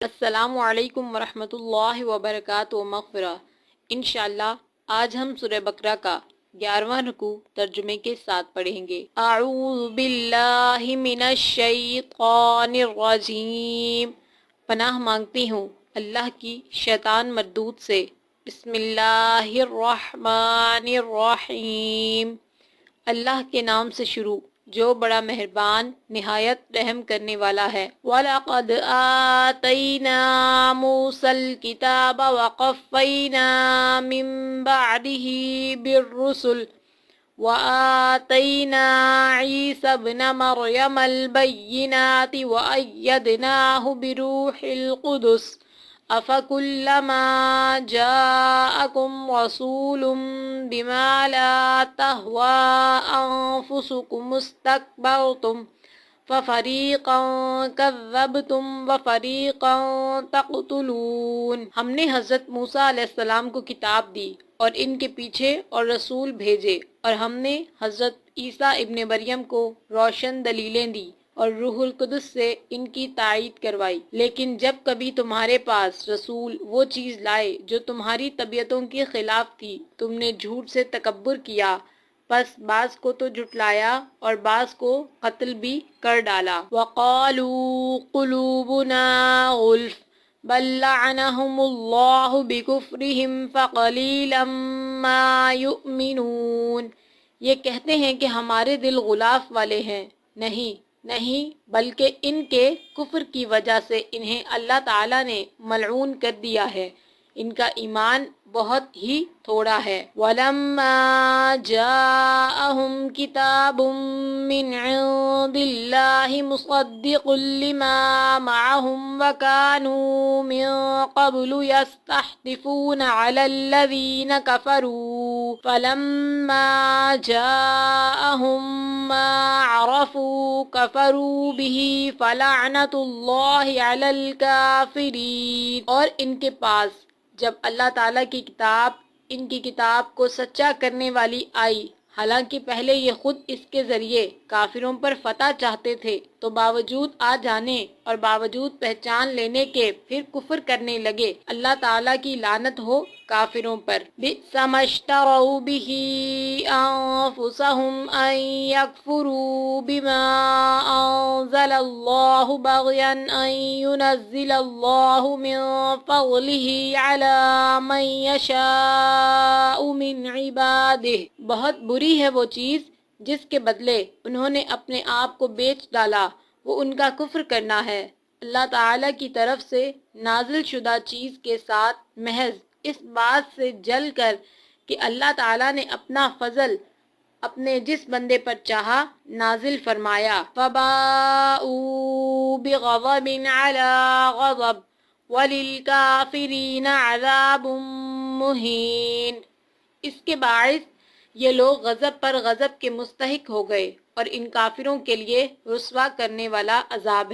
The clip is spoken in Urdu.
السلام علیکم ورحمۃ اللہ وبرکاتہ مغفرہ۔ انشاءاللہ آج ہم سورہ بقرہ کا 11واں رکوع ترجمے کے ساتھ پڑھیں گے۔ اعوذ باللہ من الشیطان الرجیم، پناہ مانگتی ہوں اللہ کی شیطان مردود سے۔ بسم اللہ الرحمن الرحیم، اللہ کے نام سے شروع جو بڑا مہربان نہایت رحم کرنے والا ہے۔ وَلَقَدْ آتَيْنَا مُوسَى الْكِتَابَ وَقَفَّيْنَا مِن بَعْدِهِ بِالرُّسُلِ وَآتَيْنَا عِيسَى ابْنَ مَرْيَمَ الْبَيِّنَاتِ وَأَيَّدْنَاهُ بِرُوحِ الْقُدُسِ أَفَكُلَّمَا جَاءَكُمْ رَسُولٌ بِمَا لَا تَهْوَىٰ أَنفُسُكُمُ اسْتَكْبَرْتُمْ فَفَرِيقًا كَذَّبْتُمْ وَفَرِيقًا تَقْتُلُونَ۔ ہم نے حضرت موسیٰ علیہ السلام کو کتاب دی اور ان کے پیچھے اور رسول بھیجے، اور ہم نے حضرت عیسیٰ ابن مریم کو روشن دلیلیں دی اور روح القدس سے ان کی تائید کروائی، لیکن جب کبھی تمہارے پاس رسول وہ چیز لائے جو تمہاری طبیعتوں کے خلاف تھی، تم نے جھوٹ سے تکبر کیا، پس بعض کو تو جھٹلایا اور بعض کو قتل بھی کر ڈالا۔ وَقَالُوا قُلُوبُنَا غُلْفٌ بَل لَّعَنَهُمُ اللَّهُ بِكُفْرِهِمْ فَقَلِيلًا مَّا يُؤْمِنُونَ۔ یہ کہتے ہیں کہ ہمارے دل غلاف والے ہیں، نہیں بلکہ ان کے کفر کی وجہ سے انہیں اللہ تعالیٰ نے ملعون کر دیا ہے، ان کا ایمان بہت ہی تھوڑا ہے۔ وَلَمَّا جَاءَهُمْ كِتَابٌ مِّنْ عِندِ اللَّهِ مُصَدِّقٌ لِّمَا مَعَهُمْ وَكَانُوا مِن قَبْلُ يَسْتَحْدِثُونَ عَلَى الَّذِينَ كَفَرُوا فَلَمَّا جَاءَهُم مَّا عَرَفُوا كَفَرُوا بِهِ فَلَعْنَةُ اللَّهِ عَلَى الْكَافِرِينَ۔ اور ان کے پاس جب اللہ تعالیٰ کی کتاب ان کی کتاب کو سچا کرنے والی آئی، حالانکہ پہلے یہ خود اس کے ذریعے کافروں پر فتح چاہتے تھے، تو باوجود آ جانے اور باوجود پہچان لینے کے پھر کفر کرنے لگے، اللہ تعالیٰ کی لعنت ہو کافروں پر۔ بِئْسَ مَا اشْتَرَوْا بِهِ أَنفُسَهُمْ أَن يَكْفُرُوا بِمَا أَنزَلَ اللَّهُ بَغْيًا أَن يُنَزِّلَ اللَّهُ مِن فَضْلِهِ عَلَىٰ مَن يَشَاءُ مِنْ عِبَادِهِ۔ بہت بری ہے وہ چیز جس کے بدلے انہوں نے اپنے آپ کو بیچ ڈالا، وہ ان کا کفر کرنا ہے اللہ تعالیٰ کی طرف سے نازل شدہ چیز کے ساتھ محض اس بات سے جل کر کہ اللہ تعالیٰ نے اپنا فضل اپنے جس بندے پر چاہا نازل فرمایا۔ فَبَاءُوا بِغَضَبٍ عَلَىٰ غَضَبٍ وَلِلْكَافِرِينَ عَذَابٌ مُّهِينٌ۔ اس کے باعث یہ لوگ غضب پر غضب کے مستحق ہو گئے اور ان کافروں کے لیے رسوا کرنے والا عذاب ہے۔